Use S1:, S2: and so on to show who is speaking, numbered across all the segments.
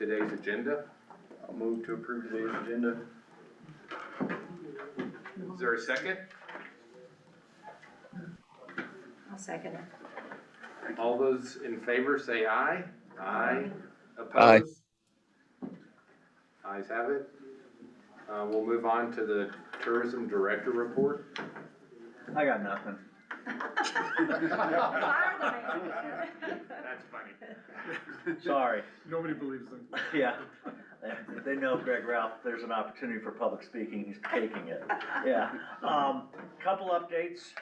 S1: today's agenda.
S2: I'll move to approve today's agenda.
S1: Is there a second?
S3: I'll second it.
S1: All those in favor say aye. Aye.
S4: Aye.
S1: Opposed? Ayes have it. We'll move on to the tourism director report.
S5: I got nothing.
S3: Fire the man.
S1: That's funny.
S5: Sorry.
S2: Nobody believes them.
S5: Yeah. They know Greg Ralph, there's an opportunity for public speaking, he's taking it. Yeah. Couple updates.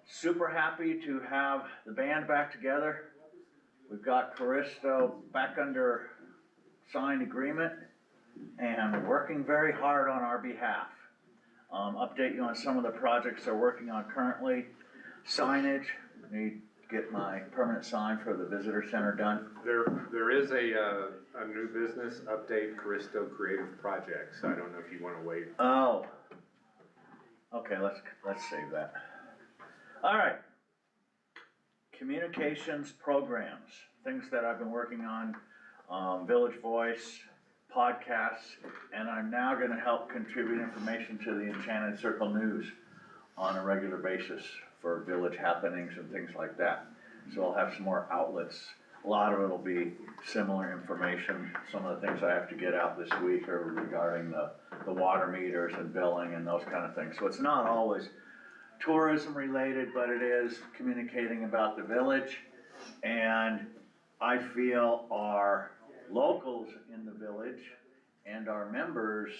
S5: Super happy to have the band back together. We've got Caristo back under signed agreement and working very hard on our behalf. Update you on some of the projects they're working on currently. Signage, need to get my permanent sign for the visitor center done.
S1: There is a new business update, Caristo Creative Projects. I don't know if you want to wait.
S5: Oh. Okay, let's save that. All right. Communications programs, things that I've been working on, Village Voice, podcasts, and I'm now gonna help contribute information to the Enchanted Circle News on a regular basis for village happenings and things like that. So I'll have some more outlets. A lot of it'll be similar information. Some of the things I have to get out this week are regarding the water meters and billing and those kind of things. So it's not always tourism related, but it is communicating about the village. And I feel our locals in the village and our members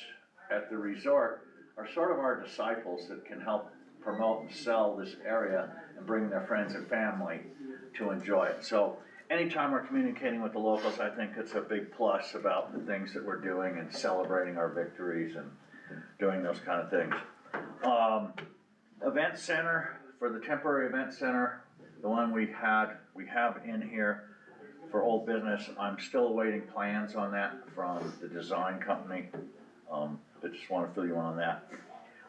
S5: at the resort are sort of our disciples that can help promote and sell this area and bring their friends and family to enjoy it. So anytime we're communicating with the locals, I think it's a big plus about the things that we're doing and celebrating our victories and doing those kind of things. Event center, for the temporary event center, the one we have in here for Old Business, I'm still awaiting plans on that from the design company. But just want to fill you in on that.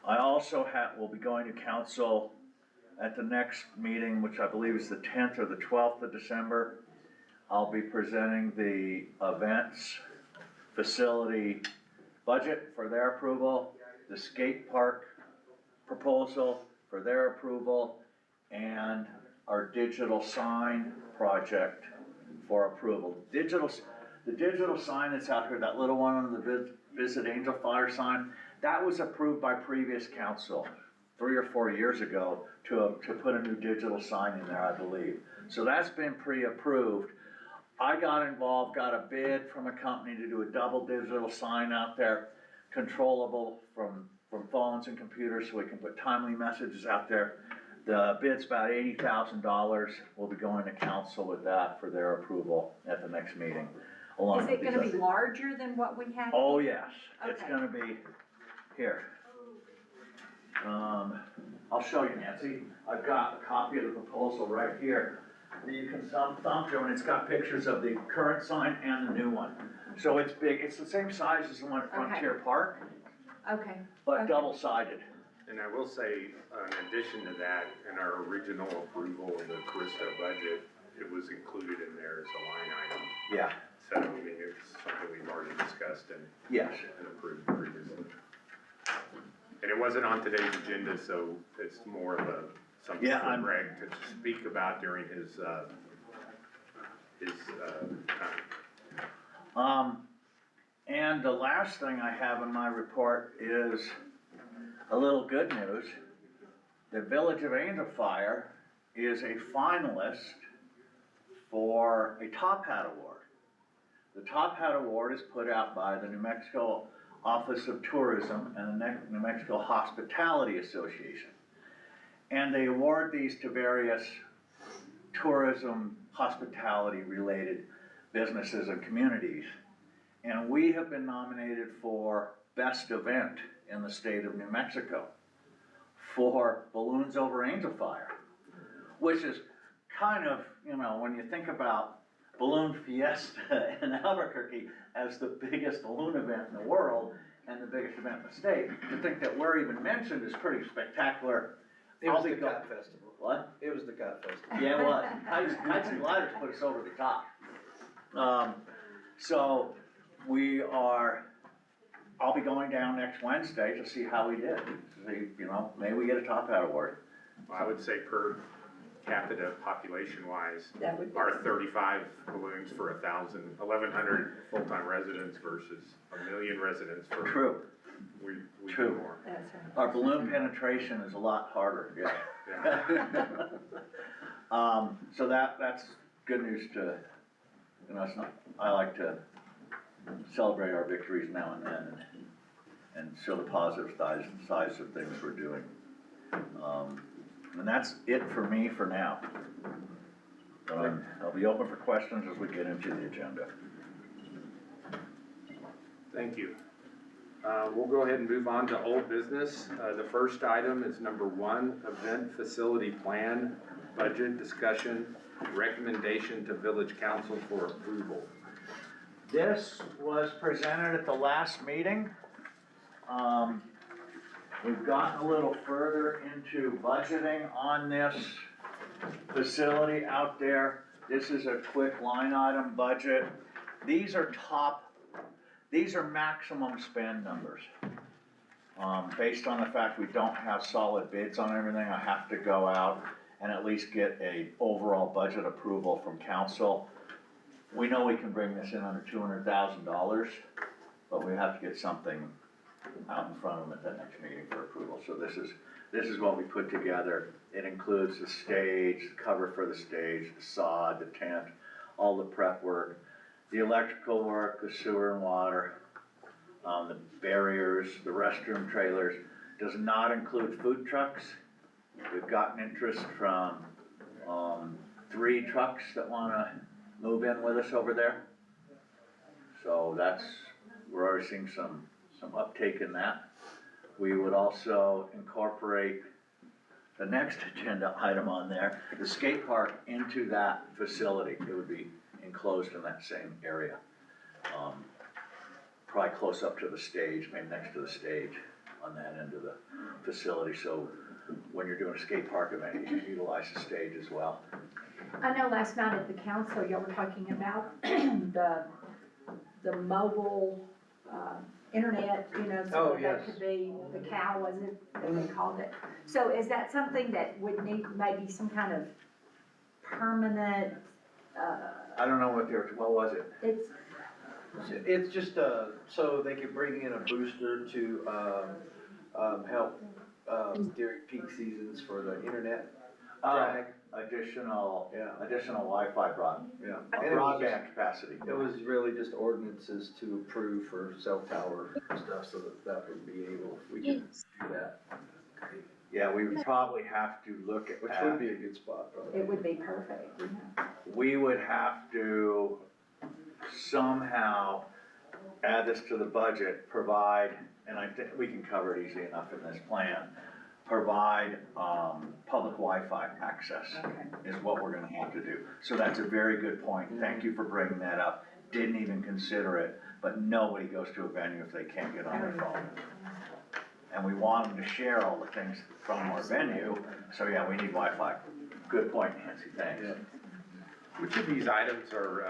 S5: I also will be going to council at the next meeting, which I believe is the 10th or the 12th of December. I'll be presenting the events facility budget for their approval, the skate park proposal for their approval, and our digital sign project for approval. The digital sign that's out here, that little one on the Visit Angel Fire sign, that was approved by previous council 3 or 4 years ago to put a new digital sign in there, I believe. So that's been pre-approved. I got involved, got a bid from a company to do a double digital sign out there, controllable from phones and computers, so we can put timely messages out there. The bid's about $80,000. We'll be going to council with that for their approval at the next meeting.
S3: Is it gonna be larger than what we had?
S5: Oh, yes, it's
S3: Okay.
S5: gonna be, here. I'll show you, Nancy. I've got a copy of the proposal right here that you can thumb through, and it's got pictures of the current sign and the new one. So it's big, it's the same size as the one at Frontier Park,
S3: Okay.
S5: but
S3: Okay.
S5: double-sided.
S1: And I will say, in addition to that, in our original approval of the Caristo budget, it was included in there as a line item.
S5: Yeah.
S1: So, I mean, it's something we've already discussed and
S5: Yes.
S1: approved previously. And it wasn't on today's agenda, so it's more of something
S5: Yeah,
S1: for Greg to speak about during his time.
S5: And the last thing I have in my report is a little good news. The Village of Angel Fire is a finalist for a Top Hat Award. The Top Hat Award is put out by the New Mexico Office of Tourism and the New Mexico Hospitality Association. And they award these to various tourism, hospitality related businesses and communities. And we have been nominated for Best Event in the state of New Mexico for Balloons Over Angel Fire, which is kind of, when you think about Balloon Fiesta in Albuquerque as the biggest balloon event in the world and the biggest event in the state, to think that we're even mentioned is pretty spectacular.
S6: It was the Kite Festival.
S5: What?
S6: It was the Kite Festival.
S5: Yeah, it was. Kites and Gliders put us over the top. So I'll be going down next Wednesday to see how we did. See, maybe we get a top hat award.
S1: I would say per capita population wise,
S3: That would be.
S1: our 35 balloons for 1,100 full-time residents versus 1,000,000 residents for,
S5: True.
S1: we do
S5: True.
S1: more.
S3: That's right.
S5: Our balloon penetration is a lot harder,
S1: Yeah.
S5: So that's good news to, it's not, I like to celebrate our victories now and then and show the positive sides of things we're doing. And that's it for me for now. I'll be open for questions as we get into the agenda.
S1: Thank you. We'll go ahead and move on to old business. The first item is number 1, event facility plan, budget discussion, recommendation to village council for approval.
S5: This was presented at the last meeting. We've gotten a little further into budgeting on this facility out there. This is a quick line item budget. These are maximum spend numbers. Based on the fact we don't have solid bids on everything, I have to go out and at least get a overall budget approval from council. We know we can bring this in under $200,000, but we have to get something out in front of them at that next meeting for approval. So this is what we put together. It includes the stage, the cover for the stage, the sod, the tent, all the prep work, the electrical work, the sewer and water, the barriers, the restroom trailers. Does not include food trucks. We've gotten interest from 3 trucks that wanna move in with us over there. So we're already seeing some uptake in that. We would also incorporate the next agenda item on there, the skate park, into that facility. It would be enclosed in that same area. Probably close up to the stage, maybe next to the stage on that end of the facility. So when you're doing a skate park event, you can utilize the stage as well.
S3: I know last night at the council, y'all were talking about the mobile, internet, so
S6: Oh,
S3: that
S6: yes.
S3: could be the cow, was it, that they called it? So is that something that would need maybe some kind of permanent,
S5: I don't know what was it?
S3: it's,
S6: It's just, so they could bring in a booster to, help, during peak seasons for the internet drag.
S5: Additional
S6: Yeah.
S5: Wi-Fi
S6: Yeah. And it was
S5: broadband capacity.
S6: It was really just ordinances to approve for cell tower stuff, so that would be able, we could do that,
S5: Yeah, we would probably have to look at
S6: which
S5: that.
S6: would be a good spot, probably.
S3: it would be perfect,
S5: We would have to somehow add this to the budget, provide, and I think we can cover it easy enough in this plan, provide, public Wi-Fi access
S3: Okay.
S5: is what we're gonna have to do. So that's a very good point. Thank you for bringing that up. Didn't even consider it, but nobody goes to a venue if they can't get on their phone. And we want them to share all the things from our venue, so yeah, we need Wi-Fi. Good point, Nancy, thanks.
S6: Yeah.
S1: Which of these items are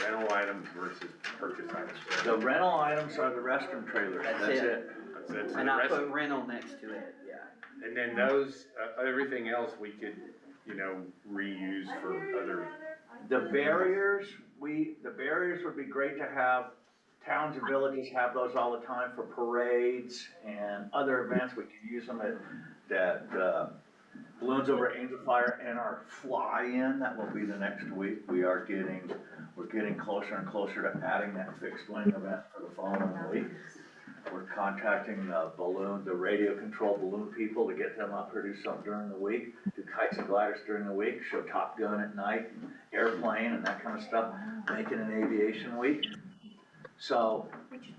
S1: rental items versus purchase items?
S5: The rental items are the restroom trailers,
S4: That's
S5: that's
S4: it.
S5: it.
S1: That's
S4: And I put rental next to it, yeah.
S1: And then those, everything else we could, reuse for other,
S5: The barriers, the barriers would be great to have, towns and villages have those all the time for parades and other events. We can use them at Balloons Over Angel Fire and our fly-in, that will be the next week. We're getting closer and closer to adding that fixed wing event for the following week. We're contacting the radio control balloon people to get them up here, do something during the week, do kites and gliders during the week, show Top Gun at night, and airplane and that kind of stuff, make it an aviation week. So,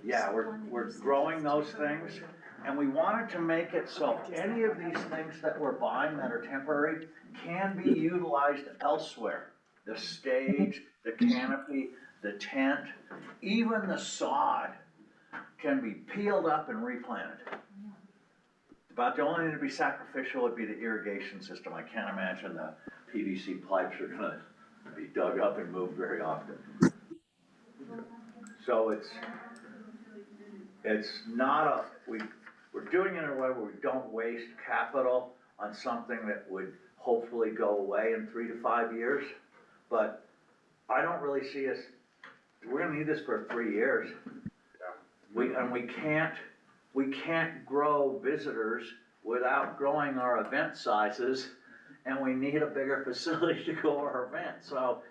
S5: yeah, we're growing those things, and we wanted to make it so any of these things that we're buying that are temporary can be utilized elsewhere. The stage, the canopy, the tent, even the sod can be peeled up and replanted. About the only thing to be sacrificial would be the irrigation system. I can't imagine the PVC pipes are gonna be dug up and moved very often. So it's not we're doing it in a way where we don't waste capital on something that would hopefully go away in 3 to 5 years. But I don't really see us, we're gonna need this for 3 years. We can't grow visitors without growing our event sizes, and we need a bigger facility to go our event, so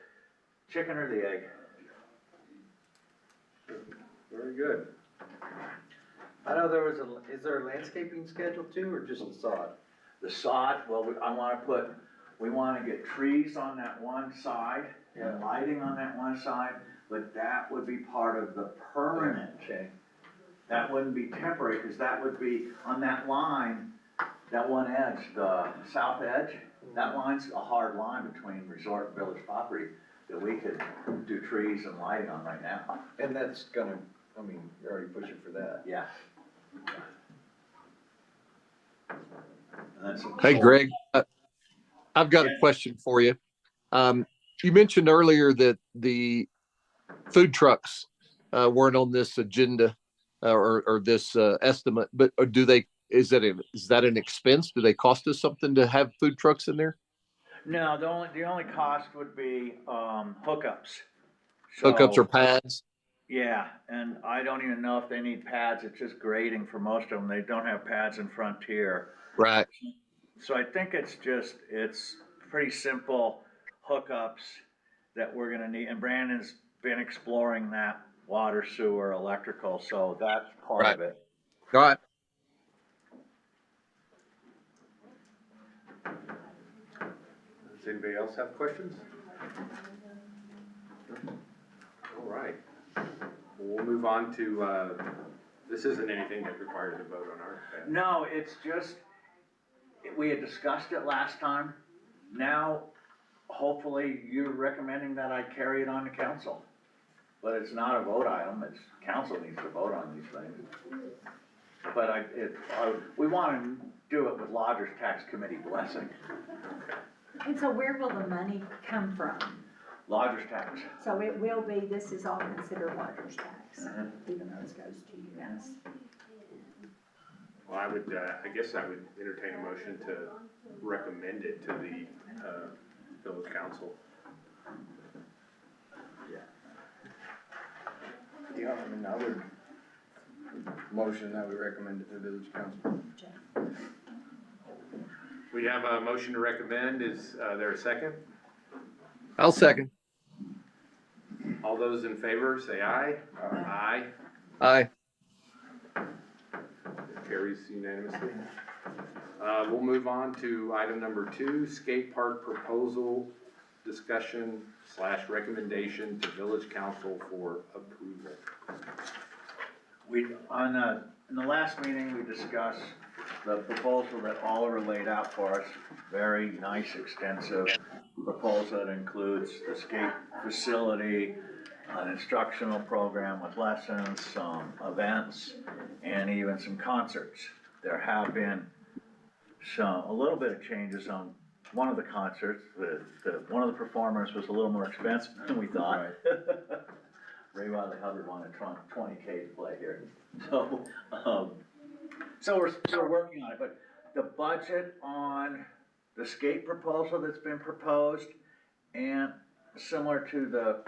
S5: chicken or the egg.
S1: Very good.
S6: I know is there a landscaping schedule too, or just the sod?
S5: The sod, well, we wanna get trees on that one side, and lighting on that one side, but that would be part of the permanent.
S6: Okay.
S5: That wouldn't be temporary, cause that would be on that line, that one edge, the south edge, that line's a hard line between resort and village property that we could do trees and lighting on right now.
S6: And that's gonna, I mean, you're already pushing for that.
S5: Yeah. And then some
S7: Hey,
S5: solar-
S7: Greg, I've got a question for you. You mentioned earlier that the food trucks weren't on this agenda or this estimate, but is that an expense? Do they cost us something to have food trucks in there?
S5: No, the only cost would be hookups.
S7: Hookups
S5: So-
S7: or pads?
S5: Yeah, and I don't even know if they need pads, it's just grading for most of them, they don't have pads in Frontier.
S7: Right.
S5: So I think it's pretty simple hookups that we're gonna need, and Brandon's been exploring that, water, sewer, electrical, so that's part of it.
S7: All right.
S1: Does anybody else have questions? All right. We'll move on to, this isn't anything that requires a vote on our behalf.
S5: No, it's just, we had discussed it last time, now, hopefully, you're recommending that I carry it on to council. But it's not a vote item, it's, council needs to vote on these things. But we wanna do it with Lodgers Tax Committee blessing,
S3: And so where will the money come from?
S5: Lodgers Tax.
S3: So it will be, this is all considered lodger's tax,
S5: Mhm.
S3: even though it goes to you guys.
S1: Well, I guess I would entertain a motion to recommend it to the, village council.
S2: Yeah, I mean, I would motion that we recommend it to the village council.
S1: We have a motion to recommend, is, there a second?
S7: I'll second.
S1: All those in favor, say aye. Aye.
S7: Aye.
S1: Carries unanimously. We'll move on to item number 2, skate park proposal, discussion / recommendation to village council for approval.
S5: In the last meeting, we discussed the proposal that Oliver laid out for us, very nice, extensive proposal that includes the skate facility, an instructional program with lessons, some events, and even some concerts. There have been a little bit of changes on one of the concerts. One of the performers was a little more expensive than we thought. Ray Riley Hubbard wanted $20K to play here. So we're still working on it, but the budget on the skate proposal that's been proposed, and similar to the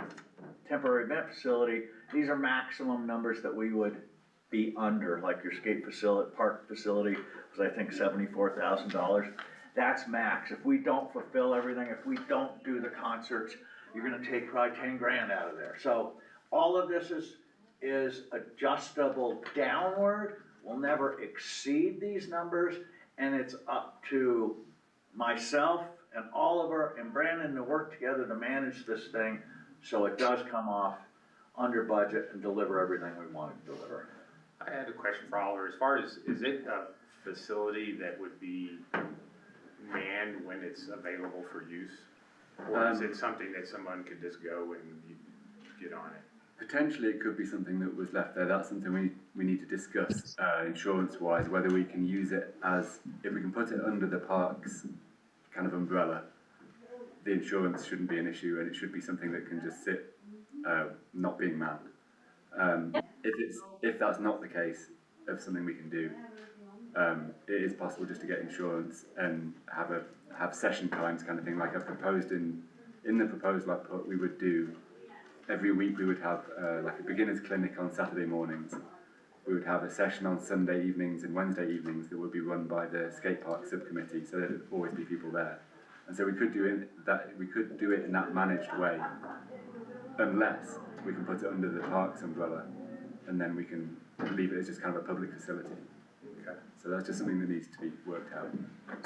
S5: temporary event facility, these are maximum numbers that we would be under, like your skate facility, park facility was, I think, $74,000. That's max. If we don't fulfill everything, if we don't do the concerts, you're gonna take probably 10 grand out of there. So all of this is adjustable downward. We'll never exceed these numbers, and it's up to myself and Oliver and Brandon to work together to manage this thing so it does come off under budget and deliver everything we want it to deliver.
S1: I had a question for Oliver. As far as, is it a facility that would be manned when it's available for use? Or is it something that someone could just go and you get on it?
S8: Potentially, it could be something that was left there. That's something we need to discuss insurance-wise, whether we can use it as, if we can put it under the park's kind of umbrella, the insurance shouldn't be an issue, and it should be something that can just sit, not being manned. If that's not the case of something we can do, it is possible just to get insurance and have session times kind of thing, like I proposed in the proposal I put, we would do, every week we would have, like a beginner's clinic on Saturday mornings. We would have a session on Sunday evenings and Wednesday evenings that would be run by the skate park subcommittee, so there'd always be people there. And so we could do it in that managed way, unless we can put it under the parks umbrella, and then we can leave it as just kind of a public facility.
S1: Okay.
S8: So that's just something that needs to be worked out.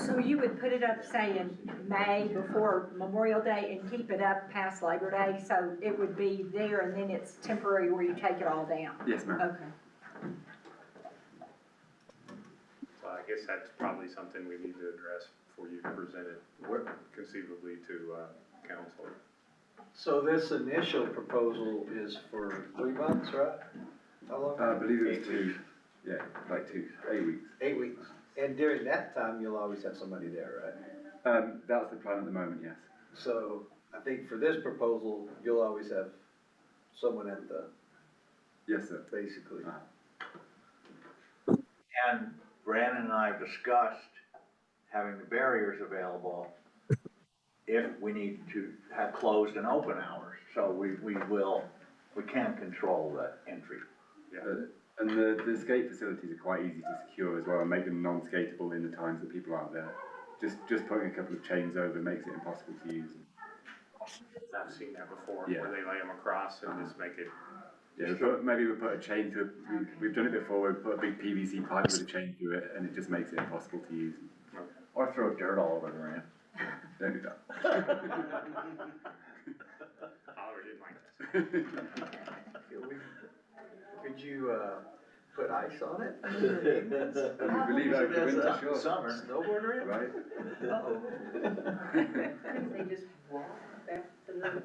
S3: So you would put it up, say, in May before Memorial Day and keep it up past Labor Day, so it would be there and then it's temporary where you take it all down?
S8: Yes, ma'am.
S3: Okay.
S1: So I guess that's probably something we need to address before you present it conceivably to, council.
S6: So this initial proposal is for 3 months, right? How long?
S8: I believe it was 2, yeah, like 8 weeks.
S6: 8 weeks. And during that time, you'll always have somebody there, right?
S8: That's the plan at the moment, yes.
S6: So I think for this proposal, you'll always have someone at the,
S8: Yes, sir.
S6: basically.
S5: And Brandon and I have discussed having the barriers available if we need to have closed and open hours. So we can control the entry.
S8: And the skate facilities are quite easy to secure as well, and make them non-skatable in the times that people aren't there. Just putting a couple of chains over makes it impossible to use.
S1: I've seen that before,
S8: Yeah.
S1: where they lay them across and just make it.
S8: Yeah, maybe we put a chain through. We've done it before. We put a big PVC pipe with a chain through it, and it just makes it impossible to use.
S5: Or throw dirt all over the ramp.
S8: Don't do that.
S1: Oliver didn't like this.
S6: Could you, put ice on it?
S8: We believe over the winter, sure.
S5: Summer.
S6: Snowboard ramp?
S8: Right?
S9: Couldn't they just walk back to the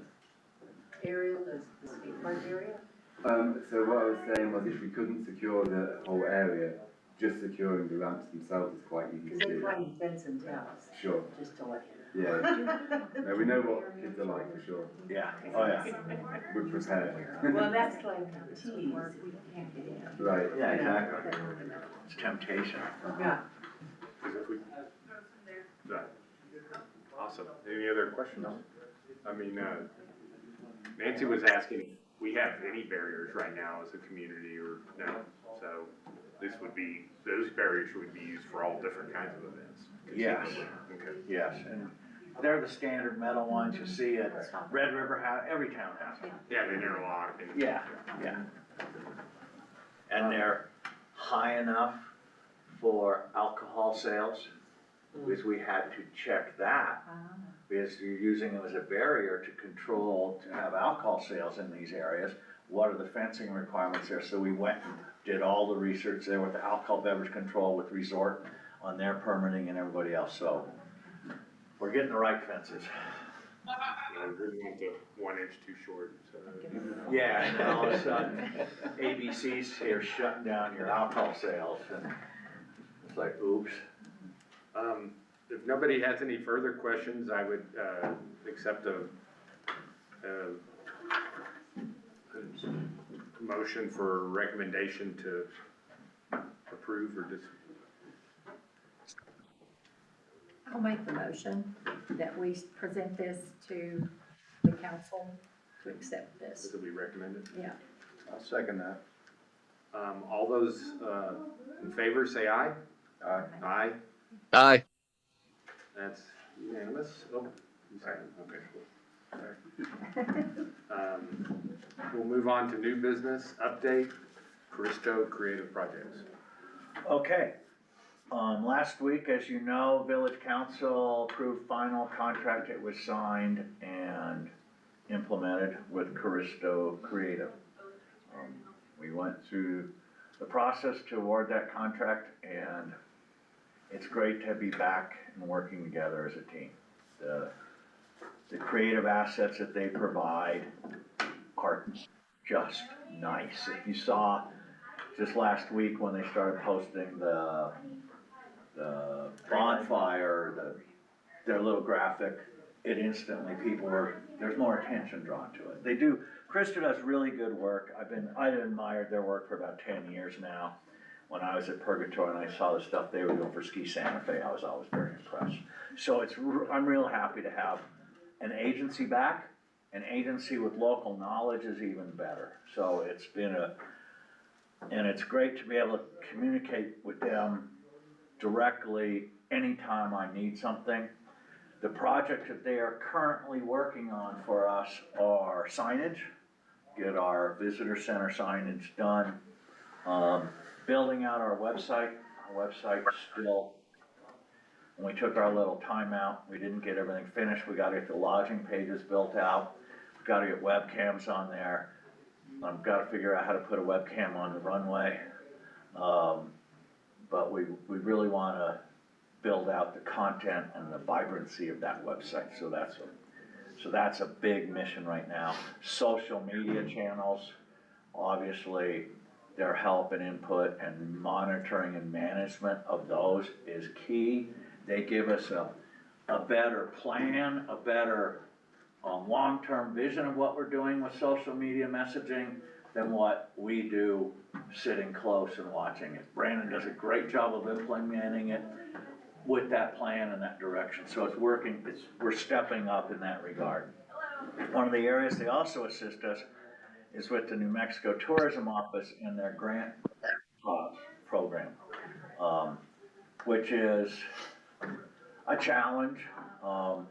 S9: area, the skate park area?
S8: So what I was saying was, if we couldn't secure the whole area, just securing the ramps themselves is quite easy
S9: Because
S8: to
S9: they
S8: do.
S9: fly in fence and towels,
S8: Sure.
S9: just to let you
S8: Yeah. No, we know what kids are like for sure.
S5: Yeah, oh yeah.
S8: We're prepared.
S9: Well, that's like tease, we can't get in.
S8: Right.
S5: Yeah, exactly. It's temptation.
S9: Yeah.
S1: Because if we. Right. Awesome. Any other questions? I mean, Nancy was asking if we have any barriers right now as a community or no. So this would be, those barriers would be used for all different kinds of events.
S5: Yes.
S1: Okay.
S5: Yes, and they're the standard metal ones you see at Red River, every town has them.
S1: Yeah, they interlock and.
S5: Yeah, yeah. And they're high enough for alcohol sales, because we had to check that, because you're using them as a barrier to control, to have alcohol sales in these areas. What are the fencing requirements there? So we went and did all the research there with the alcohol beverage control with Resort on their permitting and everybody else, so we're getting the right fences.
S1: You know, we wouldn't want the 1 inch too short, so.
S5: Yeah, and then all of a sudden, ABC's here shutting down your alcohol sales, and it's like, oops.
S1: If nobody has any further questions, I would, accept a motion for recommendation to approve or
S3: I'll make the motion that we present this to the council to accept this.
S1: that we recommended.
S3: Yeah.
S2: I'll second that.
S1: All those, in favor, say aye.
S2: Aye.
S1: Aye.
S7: Aye.
S1: That's unanimous. Oh, you second, okay. Sorry. We'll move on to new business update, Caristo Creative Projects.
S5: Okay, last week, as you know, Village Council approved final contract. It was signed and implemented with Caristo Creative. We went through the process to award that contract, and it's great to be back and working together as a team. The creative assets that they provide are just nice. If you saw just last week when they started posting the bonfire, their little graphic, it instantly, there's more attention drawn to it. Caristo does really good work. I've admired their work for about 10 years now. When I was at Purgatory and I saw the stuff they were doing for Ski Santa Fe, I was always very impressed. So I'm real happy to have an agency back. An agency with local knowledge is even better. So it's been and it's great to be able to communicate with them directly anytime I need something. The projects that they are currently working on for us are signage, get our visitor center signage done, building out our website. Our website still, when we took our little timeout, we didn't get everything finished. We gotta get the lodging pages built out. We've gotta get webcams on there. I've gotta figure out how to put a webcam on the runway. But we really wanna build out the content and the vibrancy of that website. So that's a big mission right now. Social media channels, obviously, their help and input and monitoring and management of those is key. They give us a better plan, a better long-term vision of what we're doing with social media messaging than what we do sitting close and watching it. Brandon does a great job of implementing it with that plan and that direction. So it's working, we're stepping up in that regard. One of the areas they also assist us is with the New Mexico Tourism Office in their grant program, which is a challenge. I'm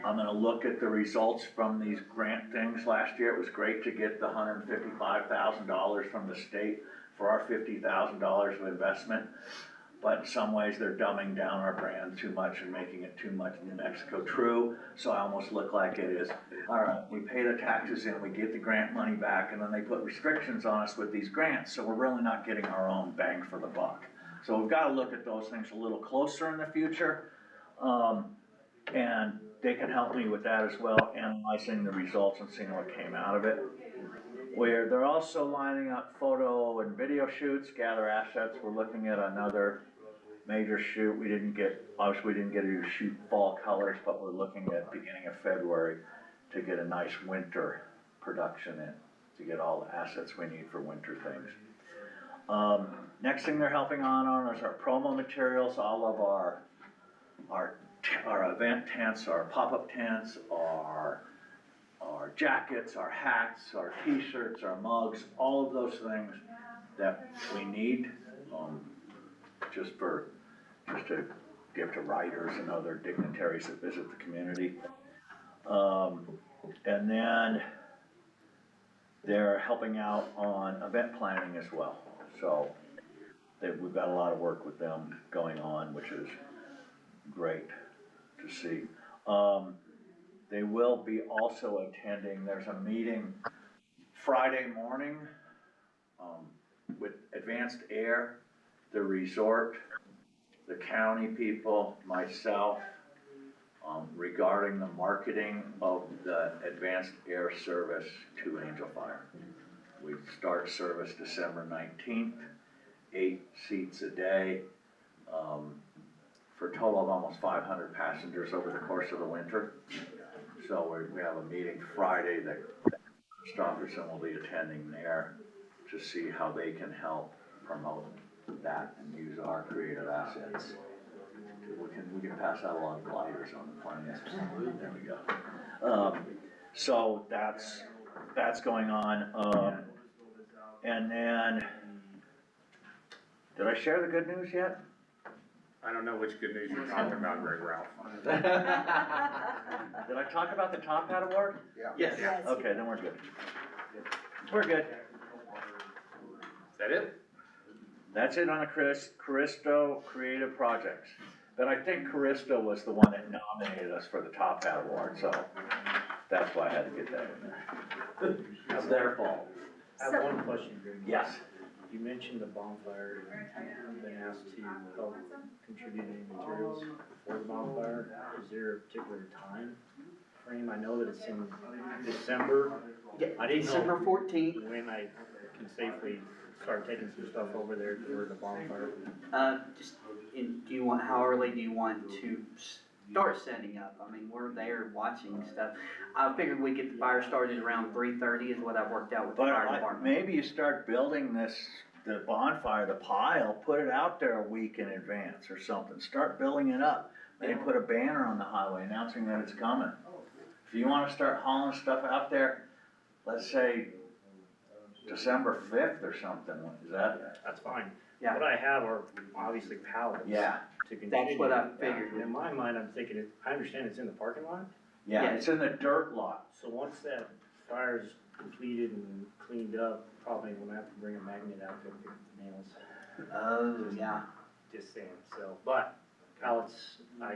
S5: gonna look at the results from these grant things last year. It was great to get the $155,000 from the state for our $50,000 of investment. But in some ways, they're dumbing down our brand too much and making it too much New Mexico true. So I almost look like it is, all right, we pay the taxes in, we get the grant money back, and then they put restrictions on us with these grants. So we're really not getting our own bang for the buck. So we've got to look at those things a little closer in the future. And they can help me with that as well, analyzing the results and seeing what came out of it. Where they're also lining up photo and video shoots, gather assets. We're looking at another major shoot. Obviously we didn't get to shoot fall colors, but we're looking at beginning of February to get a nice winter production in, to get all the assets we need for winter things. Next thing they're helping on is our promo materials, all of our event tents, our pop-up tents, our jackets, our hats, our t-shirts, our mugs, all of those things that we need, just to give to writers and other dignitaries that visit the community. And then they're helping out on event planning as well. So we've got a lot of work with them going on, which is great to see. They will be also attending, there's a meeting Friday morning with Advanced Air, the resort, the county people, myself, regarding the marketing of the Advanced Air Service to Angel Fire. We start service December 19th, 8 seats a day, for a total of almost 500 passengers over the course of the winter. So we have a meeting Friday that Stofferson will be attending there to see how they can help promote that and use our creative assets. We can pass out a lot of gliders on the plane. There we go. So that's going on. And then, did I share the good news yet?
S1: I don't know which good news you're talking about, Greg Ralph.
S5: Did I talk about the Top Hat Award?
S6: Yes.
S3: Yes.
S5: Okay, then we're good. We're good.
S1: Is that it?
S5: That's it on the Caristo Creative Projects. But I think Caristo was the one that nominated us for the Top Hat Award, so that's why I had to get that in there. It's their fault.
S10: I have one question, Greg.
S5: Yes.
S10: You mentioned the bonfire, and you've been asked to help contribute any materials for the bonfire. Is there a particular time frame? I know that it's in December.
S4: Yeah,
S10: I didn't know
S4: December 14th.
S10: when I can safely start taking some stuff over there for the bonfire.
S4: Do you want, how early do you want to start setting up. I mean, we're there watching stuff. I figured we'd get the fire started around 3:30 is what I've worked out with the
S5: But
S4: fire department.
S5: maybe you start building the bonfire, the pile, put it out there a week in advance or something, start building it up. Maybe put a banner on the highway announcing that it's coming. If you wanna start hauling stuff out there, let's say December 5th or something, is that?
S10: That's fine.
S4: Yeah.
S10: What I have are obviously pallets.
S5: Yeah.
S10: To continue.
S4: That's what I figured.
S10: In my mind, I'm thinking, I understand it's in the parking lot,
S5: Yeah,
S4: Yeah.
S5: it's in the dirt lot.
S10: so once that fire's completed and cleaned up, probably we'll have to bring a magnet out to pick the nails,
S4: Oh, yeah.
S10: just saying, so, but pallets, I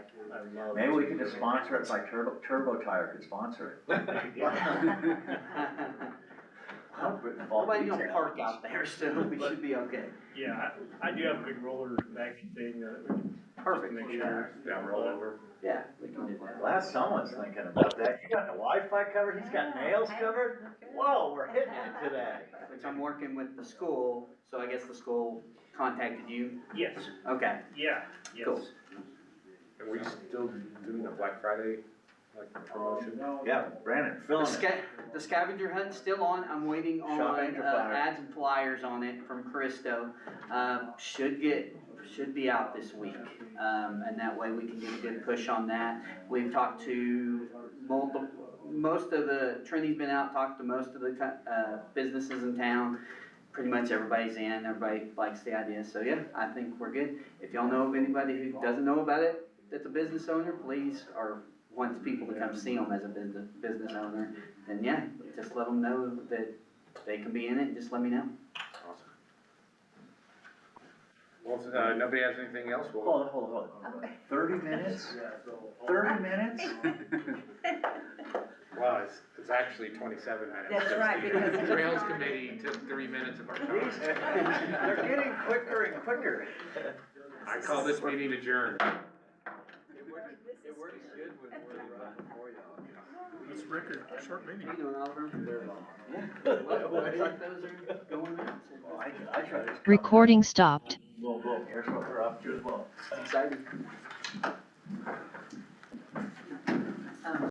S10: love.
S5: Maybe we could just sponsor it like Turbo Tire could sponsor it.
S4: Nobody's gonna park out there, so we should be okay.
S10: Yeah, I do have a big roller vacuum thing that we can
S4: Perfect.
S10: make sure.
S1: Down, roll over.
S4: Yeah, we can do that.
S5: Glad someone's thinking about that. You got the Wi-Fi covered, he's got nails covered. Whoa, we're hitting it today.
S4: Which I'm working with the school, so I guess the school contacted you?
S10: Yes,
S4: Okay,
S10: yeah, yes.
S4: Cool.
S1: Are we still doing a Black Friday, like, promotion?
S5: Yeah, Brandon, filling it.
S4: The scavenger hunt's still on, I'm waiting on,
S5: Shop Angel Flyer.
S4: ads and flyers on it from Christo. Should be out this week, and that way we can get a good push on that. We've talked to most of the, Trinity's been out, talked to most of the, businesses in town. Pretty much everybody's in, everybody likes the idea, so yeah, I think we're good. If y'all know of anybody who doesn't know about it, that's a business owner, please, or wants people to come see them as a business owner, then yeah, just let them know that they can be in it, just let me know.
S1: Awesome. Well, if nobody has anything else, we'll.
S5: Hold on. 30 minutes? 30 minutes?
S1: Well, it's actually 27 minutes.
S3: That's right, because-
S1: The Trails Committee took 3 minutes of our time.
S5: They're getting quicker and quicker.
S1: I call this meeting adjourned.
S6: It works good when we're right before y'all.
S11: It's record, short meeting.
S4: How you doing, Oliver? Yeah, well, looks like those are going out.
S5: I try to.
S12: Recording stopped.
S5: Boom, boom, here's what we're up to. Boom.
S4: It's exciting.